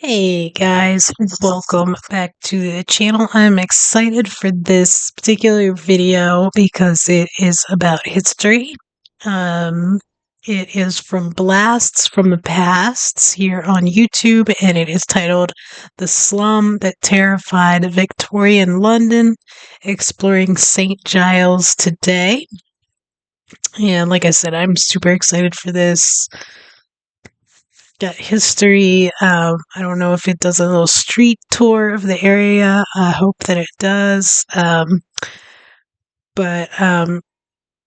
Hey guys, welcome back to the channel. I'm excited for this particular video because it is about history. Um, it is from Blasts from the Past here on YouTube, and it is titled The Slum That Terrified Victorian London, Exploring St. Giles Today. And like I said, I'm super excited for this. Got history. I don't know if it does a little street tour of the area. I hope that it does. But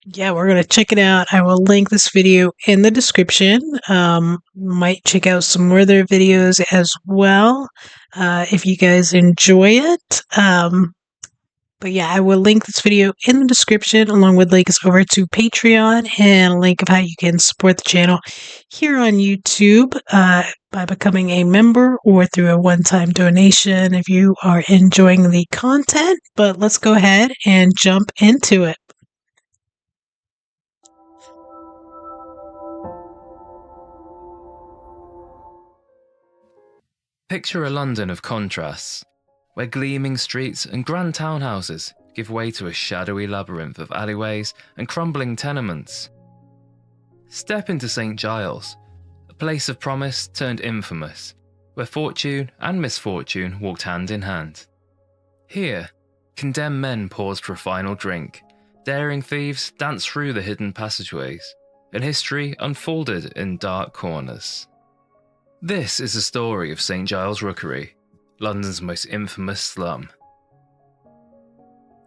yeah, we're gonna check it out. I will link this video in the description. Might check out some more of their videos as well if you guys enjoy it. But yeah, I will link this video in the description along with links over to Patreon and a link of how you can support the channel here on YouTube by becoming a member or through a one-time donation if you are enjoying the content. But let's go ahead and jump into it. Picture a London of contrasts, where gleaming streets and grand townhouses give way to a shadowy labyrinth of alleyways and crumbling tenements. Step into St. Giles, a place of promise turned infamous, where fortune and misfortune walked hand in hand. Here, condemned men paused for a final drink, daring thieves danced through the hidden passageways, and history unfolded in dark corners. This is the story of St. Giles Rookery, London's most infamous slum.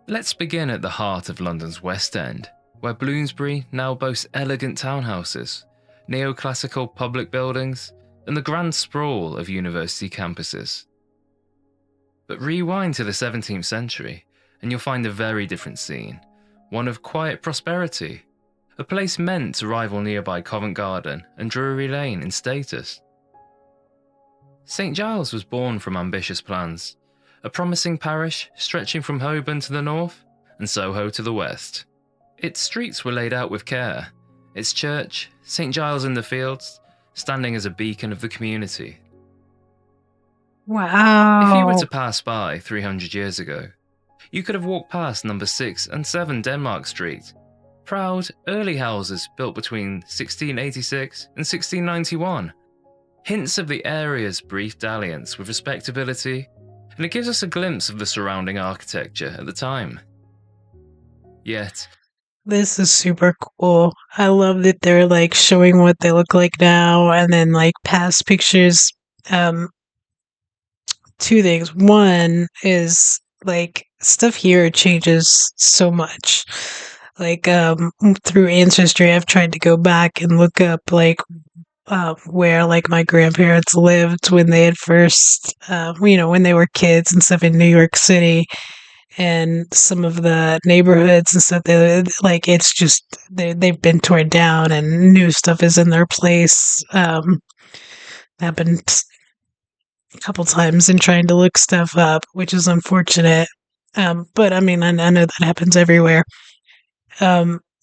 Let's begin at the heart of London's West End, where Bloomsbury now boasts elegant townhouses, neoclassical public buildings, and the grand sprawl of university campuses. But rewind to the 17th century, and you'll find a very different scene, one of quiet prosperity, a place meant to rival nearby Covent Garden and Drury Lane in status. St. Giles was born from ambitious plans, a promising parish stretching from Holborn to the north and Soho to the west. Its streets were laid out with care, its church, St. Giles in the Fields, standing as a beacon of the community. Wow. If you were to pass by 300 years ago, you could have walked past number 6 and 7 Denmark Street, proud early houses built between 1686 and 1691. Hints of the area's brief dalliance with respectability, and it gives us a glimpse of the surrounding architecture at the time. Yet, This is super cool. I love that they're like showing what they look like now and then like past pictures. Two things. One is like stuff here changes so much. Like through ancestry, I've tried to go back and look up like where like my grandparents lived when they had first, when they were kids and stuff in New York City, and some of the neighborhoods and stuff. They like it's just they've been torn down and new stuff is in their place. Happened a couple times in trying to look stuff up, which is unfortunate. But I mean, I know that happens everywhere.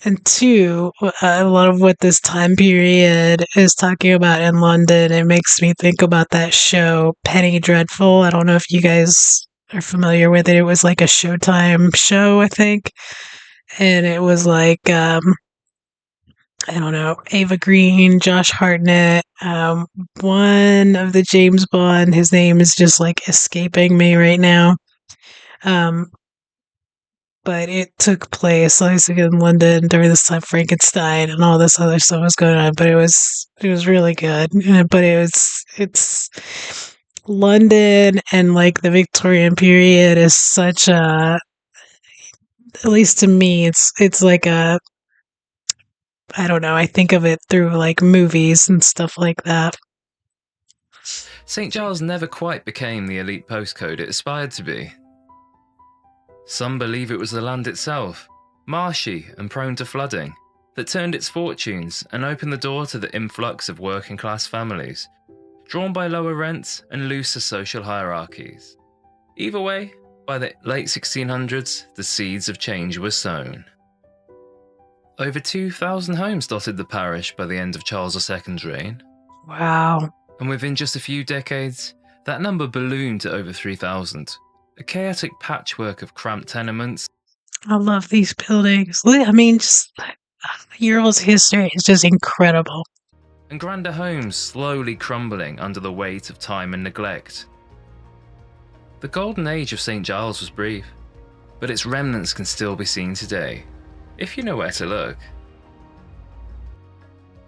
And two, a lot of what this time period is talking about in London, it makes me think about that show, Penny Dreadful. I don't know if you guys are familiar with it. It was like a Showtime show, I think. And it was like, I don't know, Ava Green, Josh Hartnett, one of the James Bond, his name is just like escaping me right now. But it took place obviously in London during this time, Frankenstein and all this other stuff was going on. But it was really good. But it's London and like the Victorian period is such a, at least to me, it's like a, I don't know. I think of it through like movies and stuff like that. St. Giles never quite became the elite postcode it aspired to be. Some believe it was the land itself, marshy and prone to flooding, that turned its fortunes and opened the door to the influx of working-class families, drawn by lower rents and looser social hierarchies. Either way, by the late 1600s, the seeds of change were sown. Over 2,000 homes dotted the parish by the end of Charles II's reign. Wow. And within just a few decades, That number ballooned to over 3,000, a chaotic patchwork of cramped tenements. I love these buildings. I mean, just Euro's history is just incredible. And grander homes slowly crumbling under the weight of time and neglect. The golden age of St. Giles was brief, but its remnants can still be seen today, if you know where to look.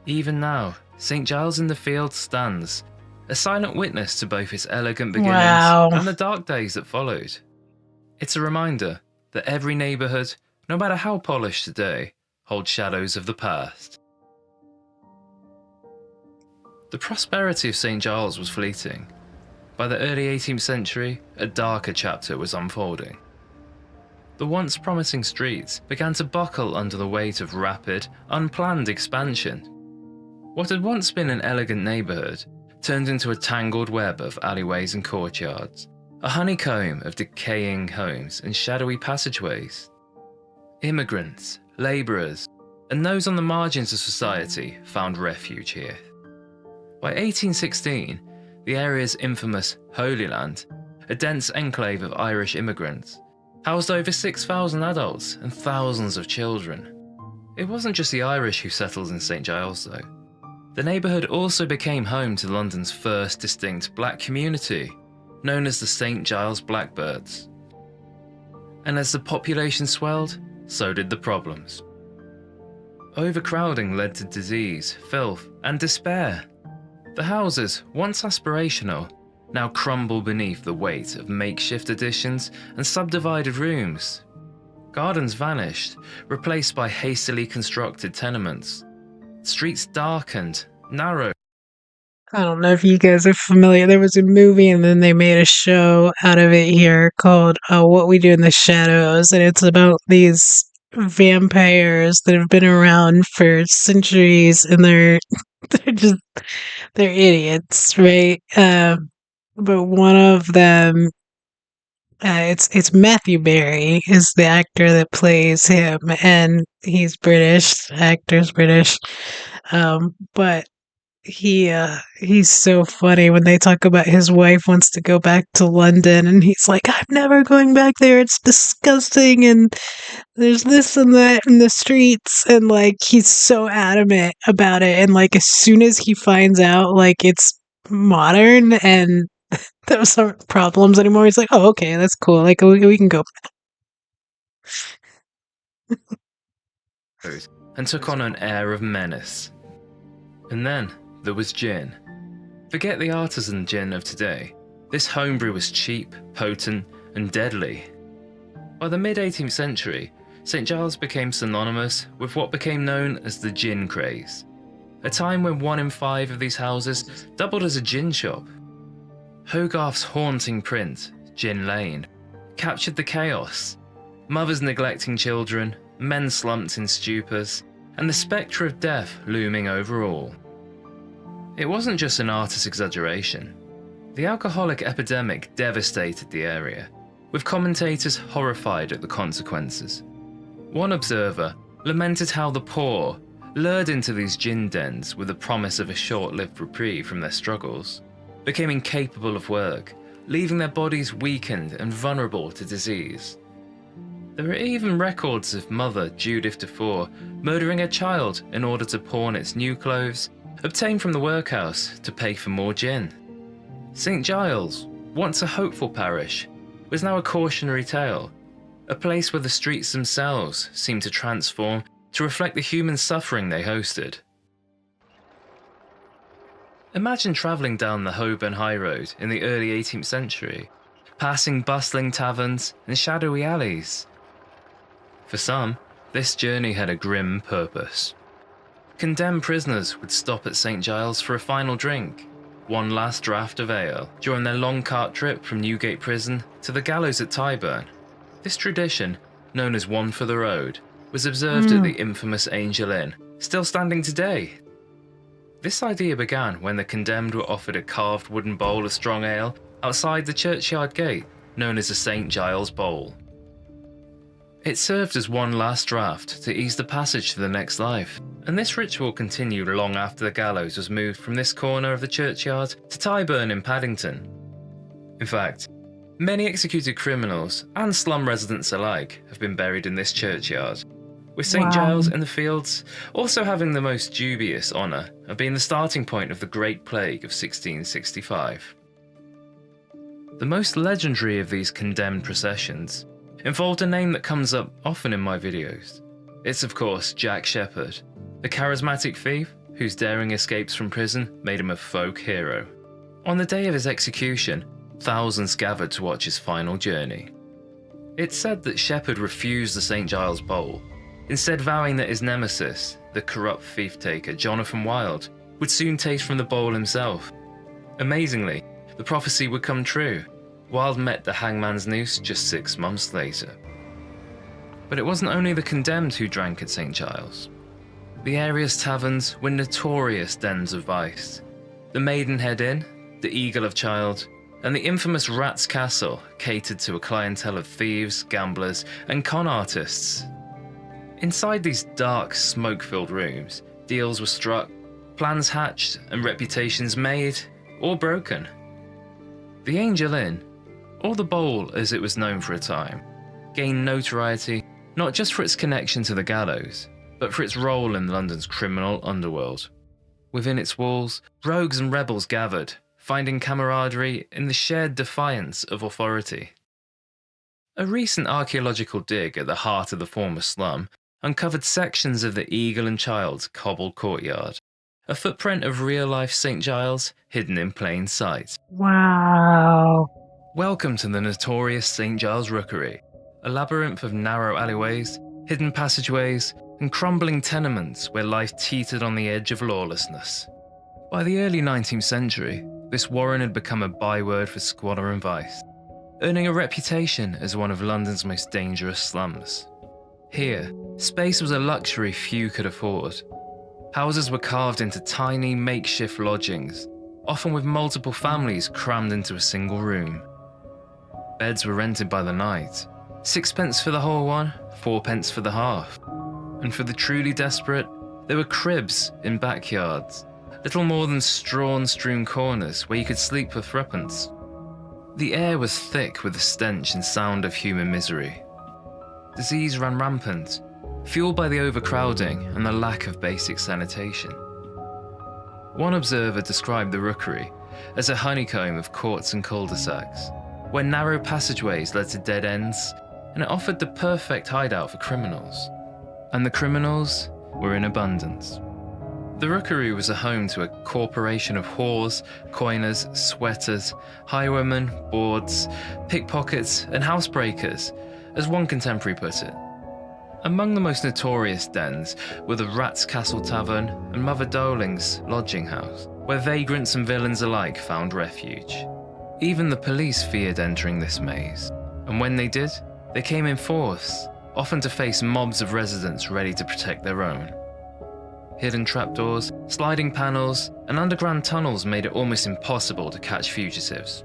Even now, St. Giles in the Fields stands, a silent witness to both its elegant beginnings and the dark days that followed. It's a reminder that every neighbourhood, no matter how polished today, holds shadows of the past. The prosperity of St. Giles was fleeting. By the early 18th century, a darker chapter was unfolding. The once promising streets began to buckle under the weight of rapid, unplanned expansion. What had once been an elegant neighbourhood turned into a tangled web of alleyways and courtyards, a honeycomb of decaying homes and shadowy passageways. Immigrants, labourers, and those on the margins of society found refuge here. By 1816, the area's infamous Holy Land, a dense enclave of Irish immigrants, housed over 6,000 adults and thousands of children. It wasn't just the Irish who settled in St. Giles, though. The neighbourhood also became home to London's first distinct black community, known as the St. Giles Blackbirds. And as the population swelled, so did the problems. Overcrowding led to disease, filth, and despair. The houses, once aspirational, now crumble beneath the weight of makeshift additions and subdivided rooms. Gardens vanished, replaced by hastily constructed tenements. Streets darkened, narrow. I don't know if you guys are familiar. There was a movie and then they made a show out of it here called What We Do in the Shadows. And it's about these vampires that have been around for centuries and they're idiots, right? But one of them, it's Matthew Barry is the actor that plays him, and he's British. The actor's British, but he's so funny when they talk about his wife wants to go back to London, and he's like, "I'm never going back there. It's disgusting, and there's this and that in the streets," and like he's so adamant about it, and like as soon as he finds out like it's modern and those aren't problems anymore, he's like, "Oh, okay, that's cool. Like we can go." And took on an air of menace. And then there was gin. Forget the artisan gin of today. This homebrew was cheap, potent, and deadly. By the mid-18th century, St. Giles became synonymous with what became known as the gin craze, a time when 1 in 5 of these houses doubled as a gin shop. Hogarth's haunting print, Gin Lane, captured the chaos. Mothers neglecting children, men slumped in stupors, and the spectre of death looming over all. It wasn't just an artist's exaggeration. The alcoholic epidemic devastated the area, with commentators horrified at the consequences. One observer lamented how the poor, lured into these gin dens with the promise of a short-lived reprieve from their struggles, became incapable of work, leaving their bodies weakened and vulnerable to disease. There are even records of mother Judith Dufour murdering a child in order to pawn its new clothes, obtained from the workhouse, to pay for more gin. St. Giles, once a hopeful parish, was now a cautionary tale, a place where the streets themselves seemed to transform to reflect the human suffering they hosted. Imagine travelling down the Holborn High Road in the early 18th century, passing bustling taverns and shadowy alleys. For some, this journey had a grim purpose. Condemned prisoners would stop at St. Giles for a final drink, one last draught of ale, during their long cart trip from Newgate Prison to the gallows at Tyburn. This tradition, known as One for the Road, was observed at the infamous Angel Inn, still standing today. This idea began when the condemned were offered a carved wooden bowl of strong ale outside the churchyard gate, known as the St. Giles Bowl. It served as one last draught to ease the passage to the next life, and this ritual continued long after the gallows was moved from this corner of the churchyard to Tyburn in Paddington. In fact, many executed criminals and slum residents alike have been buried in this churchyard, with St. Wow. Giles in the Fields also having the most dubious honour of being the starting point of the Great Plague of 1665. The most legendary of these condemned processions involved a name that comes up often in my videos. It's of course Jack Shepherd, the charismatic thief whose daring escapes from prison made him a folk hero. On the day of his execution, thousands gathered to watch his final journey. It's said that Shepherd refused the St. Giles Bowl, instead vowing that his nemesis, the corrupt thief-taker Jonathan Wild, would soon taste from the bowl himself. Amazingly, the prophecy would come true. Wild met the hangman's noose just 6 months later. But it wasn't only the condemned who drank at St. Giles. The area's taverns were notorious dens of vice. The Maidenhead Inn, the Eagle of Child, and the infamous Rat's Castle catered to a clientele of thieves, gamblers, and con artists. Inside these dark, smoke-filled rooms, deals were struck, plans hatched, and reputations made or broken. The Angel Inn, or the Bowl as it was known for a time, gained notoriety not just for its connection to the gallows, but for its role in London's criminal underworld. Within its walls, rogues and rebels gathered, finding camaraderie in the shared defiance of authority. A recent archaeological dig at the heart of the former slum uncovered sections of the Eagle and Child's cobbled courtyard, a footprint of real-life St. Giles hidden in plain sight. Wow. Welcome to the notorious St. Giles Rookery, a labyrinth of narrow alleyways, hidden passageways, and crumbling tenements where life teetered on the edge of lawlessness. By the early 19th century, this warren had become a byword for squalor and vice, earning a reputation as one of London's most dangerous slums. Here, space was a luxury few could afford. Houses were carved into tiny, makeshift lodgings, often with multiple families crammed into a single room. Beds were rented by the night, 6p for the whole one, 4p for the half. And for the truly desperate, there were cribs in backyards, little more than straw-strewn corners where you could sleep for threepence. The air was thick with the stench and sound of human misery. Disease ran rampant, fueled by the overcrowding and the lack of basic sanitation. One observer described the rookery as a honeycomb of courts and cul-de-sacs, where narrow passageways led to dead ends, and it offered the perfect hideout for criminals. And the criminals were in abundance. The rookery was a home to a corporation of whores, coiners, sweaters, highwaymen, bawds, pickpockets, and housebreakers, as one contemporary put it. Among the most notorious dens were the Rat's Castle Tavern and Mother Doling's lodging house, where vagrants and villains alike found refuge. Even the police feared entering this maze, and when they did, they came in force, often to face mobs of residents ready to protect their own. Hidden trapdoors, sliding panels, and underground tunnels made it almost impossible to catch fugitives.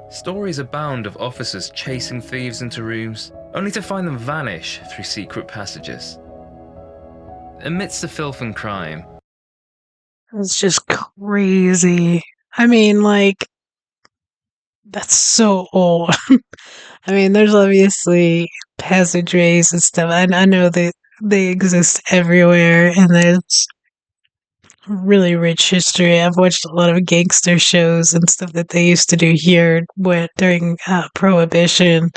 Stories abound of officers chasing thieves into rooms, only to find them vanish through secret passages. Amidst the filth and crime, It's just crazy. I mean, like, that's so old. I mean, there's obviously passageways and stuff. I know that they exist everywhere, and there's really rich history. I've watched a lot of gangster shows and stuff that they used to do here during Prohibition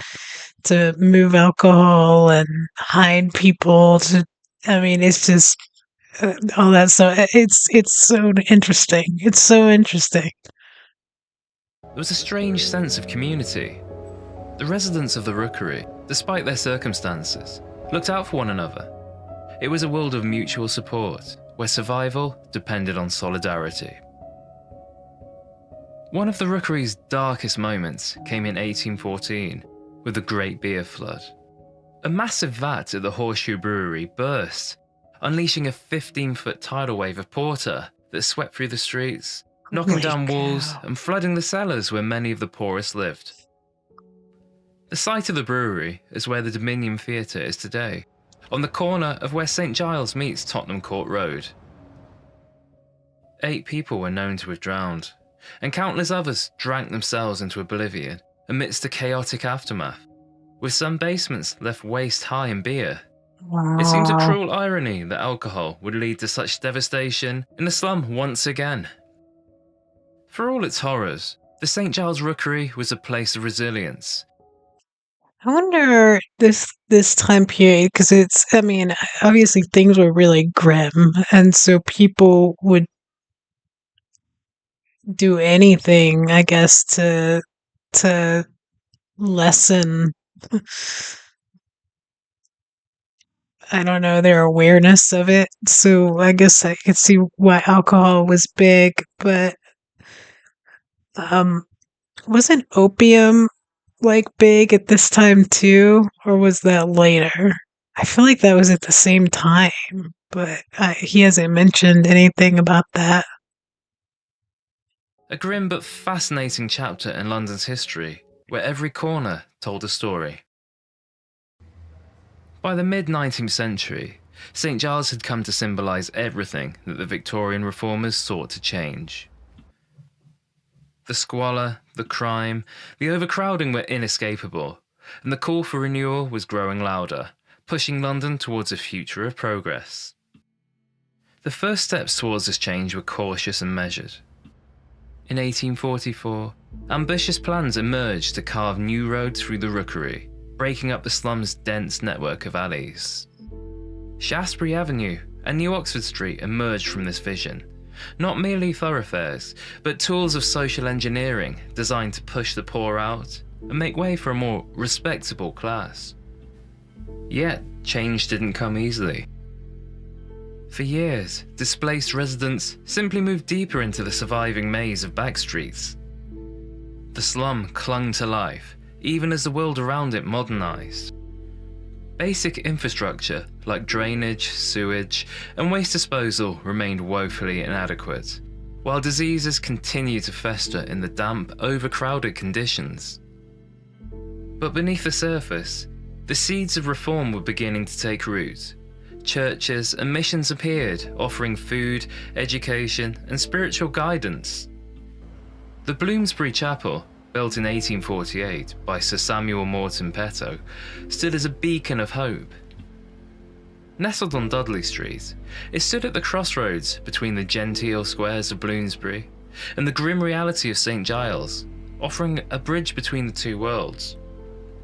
to move alcohol and hide people. I mean, it's just all that stuff. It's so interesting. It's so interesting. there was a strange sense of community. The residents of the rookery, despite their circumstances, looked out for one another. It was a world of mutual support, where survival depended on solidarity. One of the rookery's darkest moments came in 1814, with the Great Beer Flood. A massive vat at the Horseshoe Brewery burst, unleashing a 15-foot tidal wave of porter that swept through the streets, knocking down walls and flooding the cellars where many of the poorest lived. The site of the brewery is where the Dominion Theatre is today, on the corner of where St. Giles meets Tottenham Court Road. 8 people were known to have drowned, and countless others drank themselves into oblivion amidst the chaotic aftermath, with some basements left waist high in beer. It seems a Wow. cruel irony that alcohol would lead to such devastation in the slum once again. For all its horrors, the St. Giles Rookery was a place of resilience. I wonder this time period because I mean, obviously things were really grim, and so people would do anything, I guess, to lessen, I don't know, their awareness of it. So I guess I could see why alcohol was big, but um, wasn't opium like big at this time too, or was that later? I feel like that was at the same time, but he hasn't mentioned anything about that. A grim but fascinating chapter in London's history, where every corner told a story. By the mid-19th century, St. Giles had come to symbolise everything that the Victorian reformers sought to change. The squalor, the crime, the overcrowding were inescapable, and the call for renewal was growing louder, pushing London towards a future of progress. The first steps towards this change were cautious and measured. In 1844, ambitious plans emerged to carve new roads through the Rookery, breaking up the slum's dense network of alleys. Shaftesbury Avenue and New Oxford Street emerged from this vision, not merely thoroughfares, but tools of social engineering designed to push the poor out and make way for a more respectable class. Yet, change didn't come easily. For years, displaced residents simply moved deeper into the surviving maze of back streets. The slum clung to life, even as the world around it modernised. Basic infrastructure like drainage, sewage, and waste disposal remained woefully inadequate, while diseases continued to fester in the damp, overcrowded conditions. But beneath the surface, the seeds of reform were beginning to take root. Churches and missions appeared, offering food, education, and spiritual guidance. The Bloomsbury Chapel, built in 1848 by Sir Samuel Morton Petto, stood as a beacon of hope. Nestled on Dudley Street, it stood at the crossroads between the genteel squares of Bloomsbury and the grim reality of St. Giles, offering a bridge between the two worlds.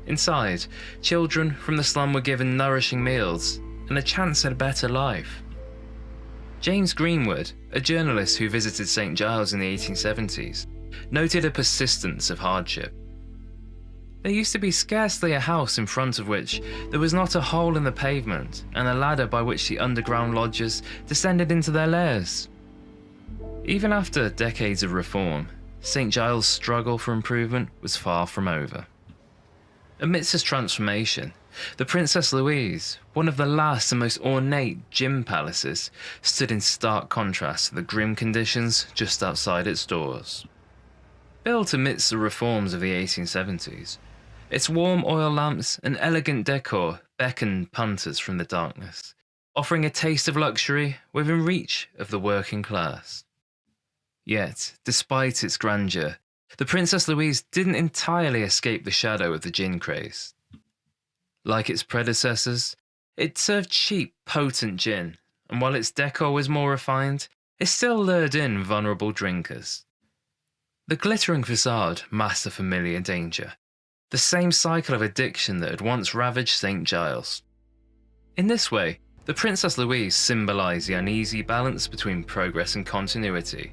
Inside, children from the slum were given nourishing meals and a chance at a better life. James Greenwood, a journalist who visited St. Giles in the 1870s, noted a persistence of hardship. There used to be scarcely a house in front of which there was not a hole in the pavement and a ladder by which the underground lodgers descended into their lairs. Even after decades of reform, St. Giles' struggle for improvement was far from over. Amidst this transformation, the Princess Louise, one of the last and most ornate gym palaces, stood in stark contrast to the grim conditions just outside its doors. Built amidst the reforms of the 1870s, its warm oil lamps and elegant decor beckoned punters from the darkness, offering a taste of luxury within reach of the working class. Yet, despite its grandeur, the Princess Louise didn't entirely escape the shadow of the gin craze. Like its predecessors, it served cheap, potent gin, and while its decor was more refined, it still lured in vulnerable drinkers. The glittering facade masked a familiar danger, the same cycle of addiction that had once ravaged St. Giles. In this way, the Princess Louise symbolised the uneasy balance between progress and continuity.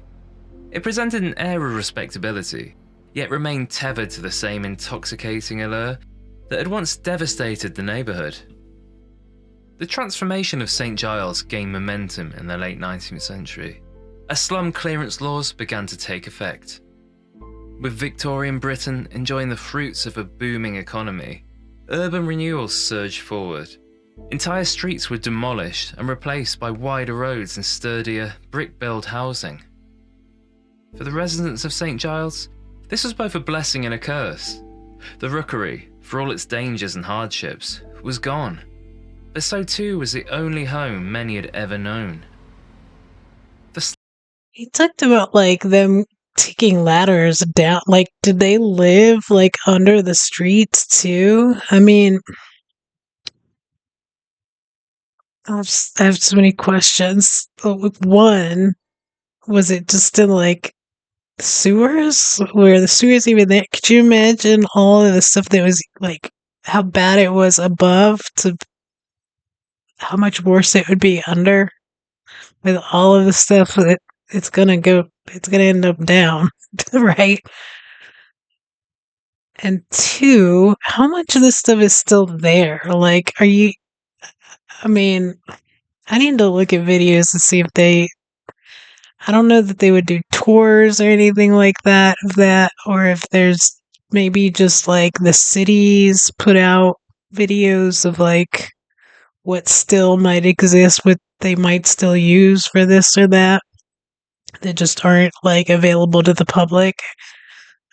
It presented an air of respectability, yet remained tethered to the same intoxicating allure that had once devastated the neighbourhood. The transformation of St. Giles gained momentum in the late 19th century, as slum clearance laws began to take effect. With Victorian Britain enjoying the fruits of a booming economy, urban renewal surged forward. Entire streets were demolished and replaced by wider roads and sturdier, brick-built housing. For the residents of St. Giles, this was both a blessing and a curse. The Rookery, for all its dangers and hardships, was gone, but so too was the only home many had ever known. He talked about like them taking ladders down. Like, did they live like under the streets too? I mean, I have so many questions. One, was it just in like sewers? Were the sewers even there? Could you imagine all of the stuff that was like how bad it was above to how much worse it would be under with all of the stuff that it's gonna end up down, right? And two, how much of this stuff is still there? Like, I mean, I need to look at videos to see if I don't know that they would do tours or anything like that of that, or if there's maybe just like the cities put out videos of like what still might exist, what they might still use for this or that just aren't like available to the public.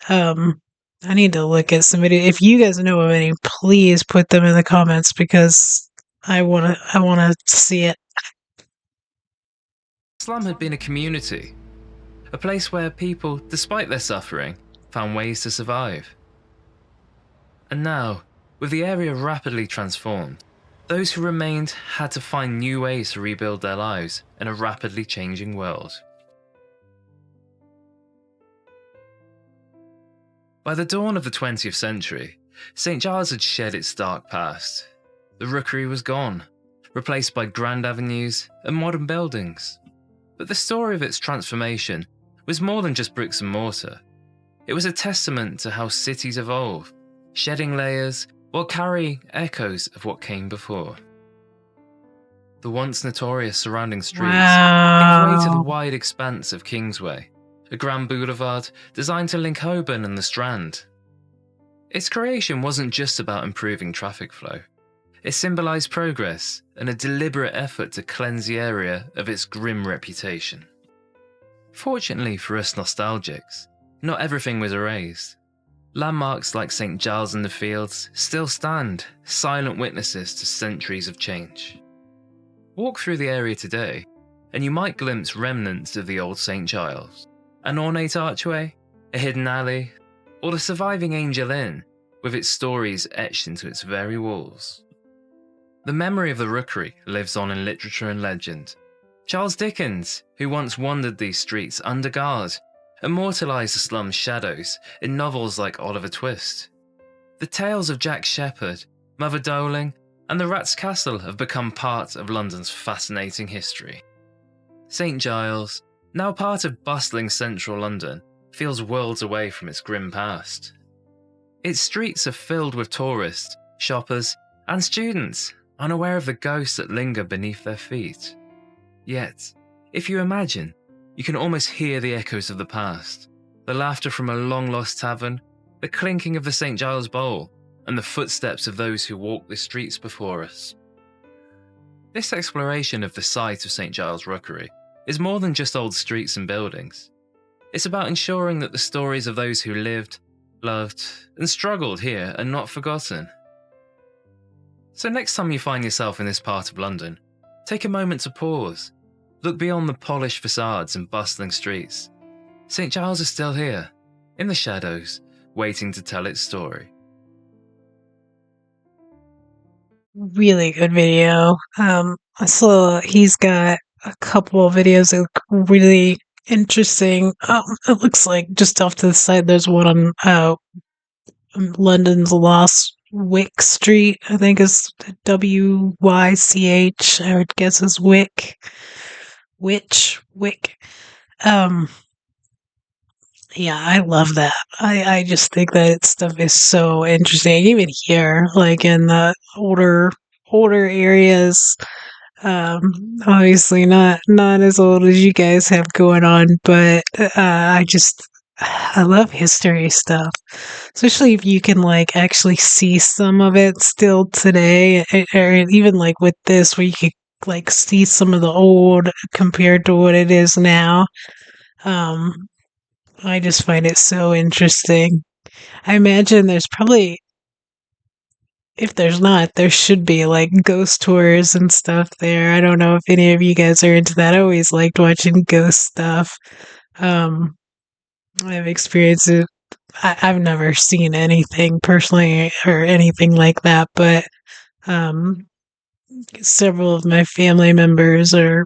Um, I need to look at some video. If you guys know of any, please put them in the comments because I wanna see it. Slum had been a community, a place where people, despite their suffering, found ways to survive. And now, with the area rapidly transformed, those who remained had to find new ways to rebuild their lives in a rapidly changing world. By the dawn of the 20th century, St. Giles had shed its dark past. The rookery was gone, replaced by grand avenues and modern buildings. But the story of its transformation was more than just bricks and mortar. It was a testament to how cities evolve, shedding layers while carrying echoes of what came before. The once notorious surrounding streets gave way to the Wow. wide expanse of Kingsway, a grand boulevard designed to link Holborn and the Strand. Its creation wasn't just about improving traffic flow. It symbolised progress and a deliberate effort to cleanse the area of its grim reputation. Fortunately for us nostalgics, not everything was erased. Landmarks like St. Giles in the Fields still stand, silent witnesses to centuries of change. Walk through the area today, and you might glimpse remnants of the old St. Giles. An ornate archway, a hidden alley, or the surviving Angel Inn, with its stories etched into its very walls. The memory of the rookery lives on in literature and legend. Charles Dickens, who once wandered these streets under guard, immortalised the slum's shadows in novels like Oliver Twist. The tales of Jack Sheppard, Mother Doling, and the Rat's Castle have become part of London's fascinating history. St. Giles, now part of bustling central London, feels worlds away from its grim past. Its streets are filled with tourists, shoppers, and students, unaware of the ghosts that linger beneath their feet. Yet, if you imagine, you can almost hear the echoes of the past, the laughter from a long-lost tavern, the clinking of the St. Giles bowl, and the footsteps of those who walked the streets before us. This exploration of the site of St. Giles Rookery is more than just old streets and buildings. It's about ensuring that the stories of those who lived, loved, and struggled here are not forgotten. So next time you find yourself in this part of London, take a moment to pause. Look beyond the polished facades and bustling streets. St. Giles is still here, in the shadows, waiting to tell its story. Really good video. I saw he's got a couple of videos that look really interesting. It looks like just off to the side there's one on London's Lost Wick Street. I think is WYCH. I would guess is Wick. Wick. Um, yeah, I love that. I just think that stuff is so interesting. Even here, like in the older areas. Obviously not as old as you guys have going on, but I love history stuff, especially if you can like actually see some of it still today, or even like with this, where you could like see some of the old compared to what it is now. Um, I just find it so interesting. I imagine there's probably, if there's not, there should be like ghost tours and stuff there. I don't know if any of you guys are into that. I always liked watching ghost stuff. Um, I've experienced it. I've never seen anything personally or anything like that, but um, several of my family members are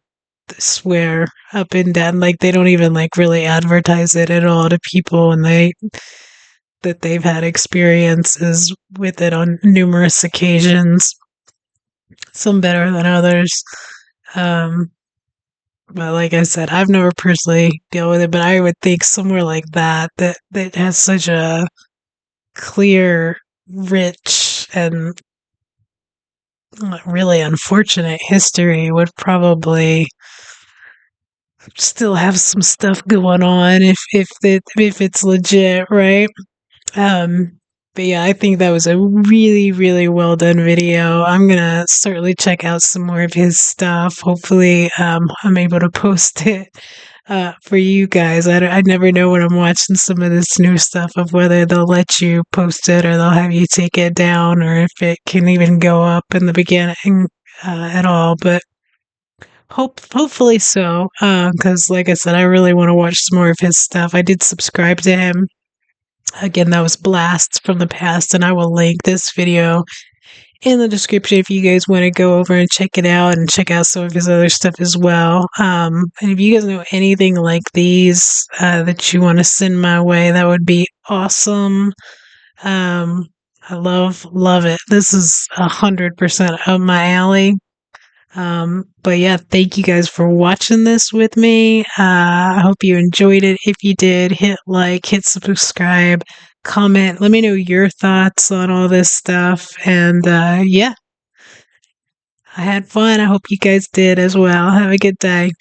swear up and down like they don't even like really advertise it at all to people, and they that they've had experiences with it on numerous occasions, some better than others. Um, but like I said, I've never personally dealt with it, but I would think somewhere like that has such a clear, rich, and really unfortunate history would probably still have some stuff going on if it's legit, right? Um, but yeah, I think that was a really, really well done video. I'm gonna certainly check out some more of his stuff. Hopefully, I'm able to post it for you guys. I never know when I'm watching some of this new stuff of whether they'll let you post it or they'll have you take it down or if it can even go up in the beginning at all. But hopefully so, because like I said, I really want to watch some more of his stuff. I did subscribe to him. Again, that was blasts from the past, and I will link this video in the description if you guys want to go over and check it out and check out some of his other stuff as well. And if you guys know anything like these that you want to send my way, that would be awesome. Um, I love it. This is 100% up my alley. But yeah, thank you guys for watching this with me. I hope you enjoyed it. If you did, hit like, hit subscribe, comment. Let me know your thoughts on all this stuff. And yeah, I had fun. I hope you guys did as well. Have a good day.